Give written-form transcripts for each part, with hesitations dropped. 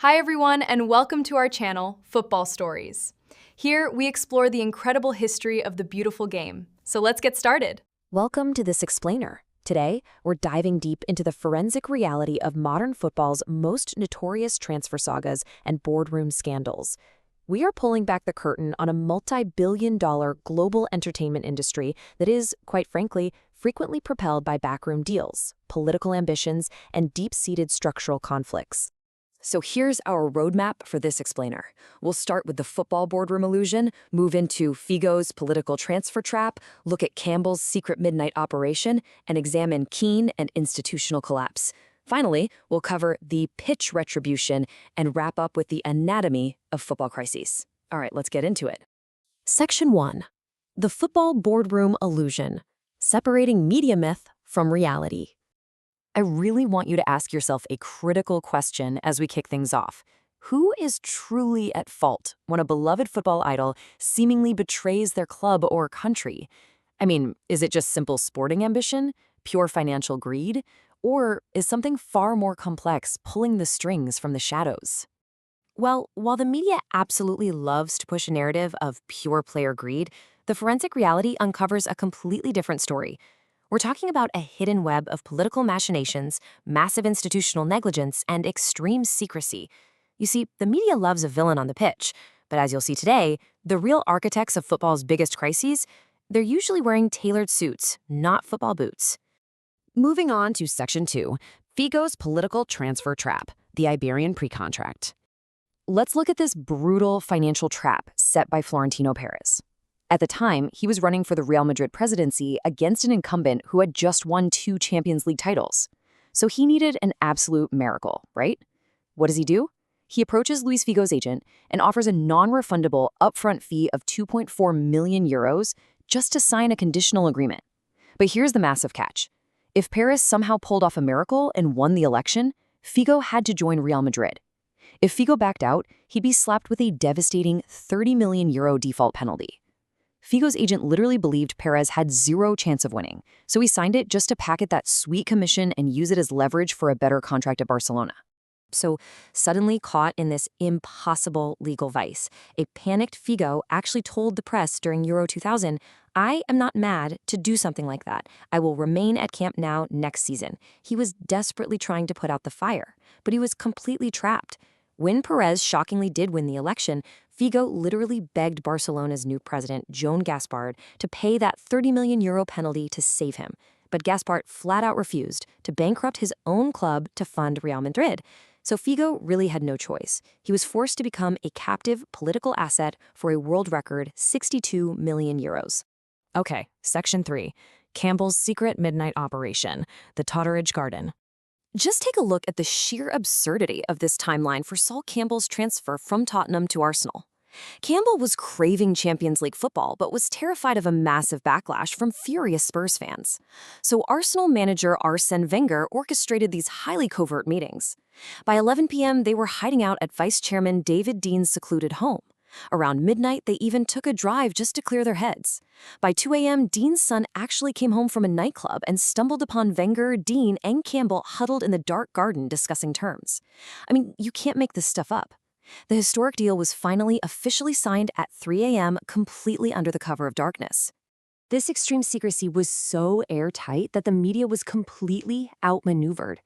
Hi everyone, and welcome to our channel, Football Stories. Here, we explore the incredible history of the beautiful game. So let's get started. Welcome to This Explainer. Today, we're diving deep into the forensic reality of modern football's most notorious transfer sagas and boardroom scandals. We are pulling back the curtain on a multi-billion-dollar global entertainment industry that is, quite frankly, frequently propelled by backroom deals, political ambitions, and deep-seated structural conflicts. So here's our roadmap for This Explainer. We'll start with the football boardroom illusion, move into Figo's political transfer trap, look at Campbell's secret midnight operation, and examine Keane and institutional collapse. Finally, we'll cover the pitch retribution and wrap up with the anatomy of football crises. All right, let's get into it. Section 1. The football boardroom illusion, separating media myth from reality. I really want you to ask yourself a critical question as we kick things off. Who is truly at fault when a beloved football idol seemingly betrays their club or country? I mean, is it just simple sporting ambition, pure financial greed, or is something far more complex pulling the strings from the shadows? Well, while the media absolutely loves to push a narrative of pure player greed, the forensic reality uncovers a completely different story. We're talking about a hidden web of political machinations, massive institutional negligence, and extreme secrecy. You see, the media loves a villain on the pitch, but as you'll see today, the real architects of football's biggest crises, they're usually wearing tailored suits, not football boots. Moving on to Section 2, Figo's political transfer trap, the Iberian pre-contract. Let's look at this brutal financial trap set by Florentino Perez. At the time, he was running for the Real Madrid presidency against an incumbent who had just won 2 Champions League titles. So he needed an absolute miracle, right? What does he do? He approaches Luis Figo's agent and offers a non-refundable upfront fee of 2.4 million euros just to sign a conditional agreement. But here's the massive catch. If Perez somehow pulled off a miracle and won the election, Figo had to join Real Madrid. If Figo backed out, he'd be slapped with a devastating 30 million euro default penalty. Figo's agent literally believed Perez had zero chance of winning, so he signed it just to packet that sweet commission and use it as leverage for a better contract at Barcelona. So, suddenly caught in this impossible legal vice, a panicked Figo actually told the press during Euro 2000, "I am not mad to do something like that. I will remain at Camp Nou next season." He was desperately trying to put out the fire, but he was completely trapped. When Perez shockingly did win the election, Figo literally begged Barcelona's new president, Joan Gaspard, to pay that 30 million euro penalty to save him. But Gaspard flat out refused to bankrupt his own club to fund Real Madrid. So Figo really had no choice. He was forced to become a captive political asset for a world record 62 million euros. Okay, Section 3. Campbell's secret midnight operation, the Totteridge Garden. Just take a look at the sheer absurdity of this timeline for Sol Campbell's transfer from Tottenham to Arsenal. Campbell was craving Champions League football, but was terrified of a massive backlash from furious Spurs fans. So Arsenal manager Arsene Wenger orchestrated these highly covert meetings. By 11 p.m., they were hiding out at Vice Chairman David Dean's secluded home. Around midnight, they even took a drive just to clear their heads. By 2 a.m., Dean's son actually came home from a nightclub and stumbled upon Wenger, Dean, and Campbell huddled in the dark garden discussing terms. I mean, you can't make this stuff up. The historic deal was finally officially signed at 3 a.m., completely under the cover of darkness. This extreme secrecy was so airtight that the media was completely outmaneuvered.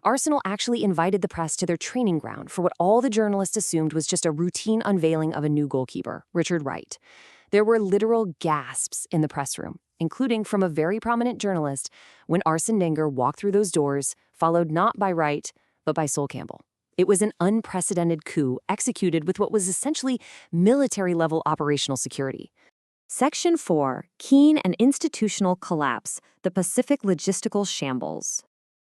Arsenal actually invited the press to their training ground for what all the journalists assumed was just a routine unveiling of a new goalkeeper, Richard Wright. There were literal gasps in the press room, including from a very prominent journalist, when Arsene Wenger walked through those doors, followed not by Wright, but by Sol Campbell. It was an unprecedented coup executed with what was essentially military-level operational security. Section 4. Keane and institutional collapse, the Pacific logistical shambles.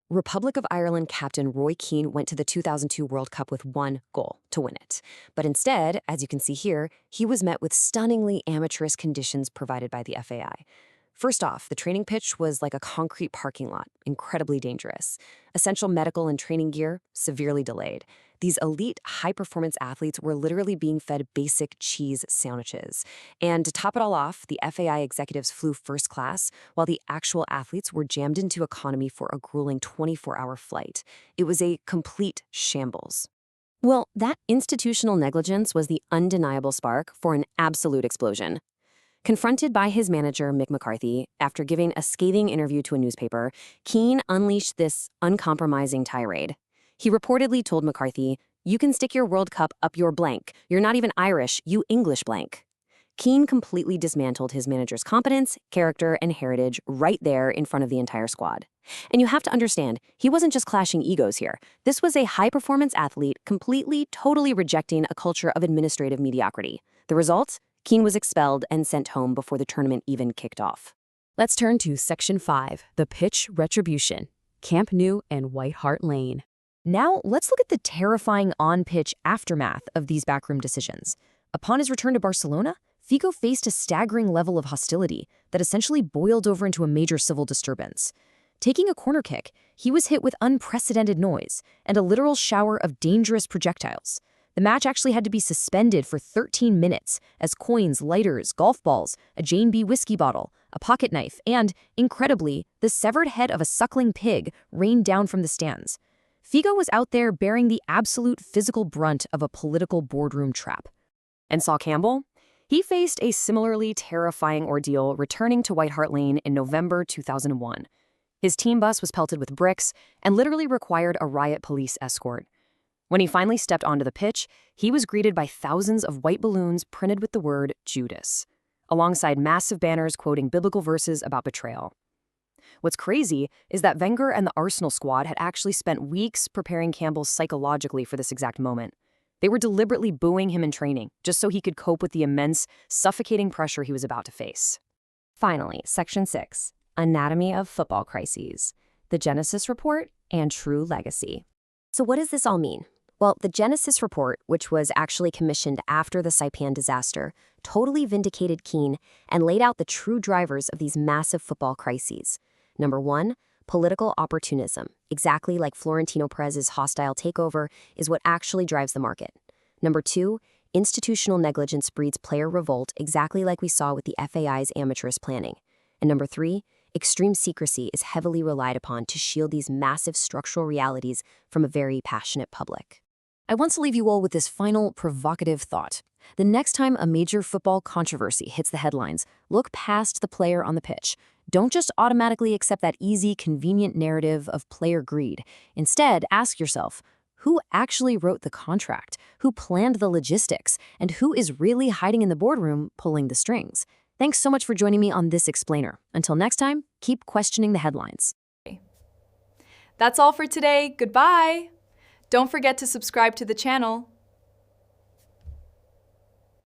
Republic of Ireland captain Roy Keane went to the 2002 World Cup with one goal, to win it. But instead, as you can see here, he was met with stunningly amateurish conditions provided by the FAI. First off, the training pitch was like a concrete parking lot, incredibly dangerous. Essential medical and training gear, severely delayed. These elite, high-performance athletes were literally being fed basic cheese sandwiches. And to top it all off, the FAI executives flew first class, while the actual athletes were jammed into economy for a grueling 24-hour flight. It was a complete shambles. Well, that institutional negligence was the undeniable spark for an absolute explosion. Confronted by his manager, Mick McCarthy, after giving a scathing interview to a newspaper, Keane unleashed this uncompromising tirade. He reportedly told McCarthy, "You can stick your World Cup up your blank. You're not even Irish, you English blank." Keane completely dismantled his manager's competence, character, and heritage right there in front of the entire squad. And you have to understand, he wasn't just clashing egos here. This was a high-performance athlete completely, totally rejecting a culture of administrative mediocrity. The result? Keane was expelled and sent home before the tournament even kicked off. Let's turn to Section 5, the pitch retribution, Camp Nou and White Hart Lane. Now, let's look at the terrifying on-pitch aftermath of these backroom decisions. Upon his return to Barcelona, Figo faced a staggering level of hostility that essentially boiled over into a major civil disturbance. Taking a corner kick, he was hit with unprecedented noise and a literal shower of dangerous projectiles. The match actually had to be suspended for 13 minutes as coins, lighters, golf balls, a Jane B. whiskey bottle, a pocket knife, and, incredibly, the severed head of a suckling pig rained down from the stands. Figo was out there bearing the absolute physical brunt of a political boardroom trap. And Saul Campbell? He faced a similarly terrifying ordeal returning to White Hart Lane in November 2001. His team bus was pelted with bricks and literally required a riot police escort. When he finally stepped onto the pitch, he was greeted by thousands of white balloons printed with the word Judas, alongside massive banners quoting biblical verses about betrayal. What's crazy is that Wenger and the Arsenal squad had actually spent weeks preparing Campbell psychologically for this exact moment. They were deliberately booing him in training, just so he could cope with the immense, suffocating pressure he was about to face. Finally, Section 6, Anatomy of Football Crises, the Genesis Report and True Legacy. So what does this all mean? Well, the Genesis Report, which was actually commissioned after the Saipan disaster, totally vindicated Keane and laid out the true drivers of these massive football crises. Number 1, political opportunism, exactly like Florentino Perez's hostile takeover, is what actually drives the market. Number 2, institutional negligence breeds player revolt, exactly like we saw with the FAI's amateurist planning. And number 3, extreme secrecy is heavily relied upon to shield these massive structural realities from a very passionate public. I want to leave you all with this final provocative thought. The next time a major football controversy hits the headlines, look past the player on the pitch. Don't just automatically accept that easy, convenient narrative of player greed. Instead, ask yourself, who actually wrote the contract? Who planned the logistics? And who is really hiding in the boardroom pulling the strings? Thanks so much for joining me on this explainer. Until next time, keep questioning the headlines. That's all for today. Goodbye. Don't forget to subscribe to the channel.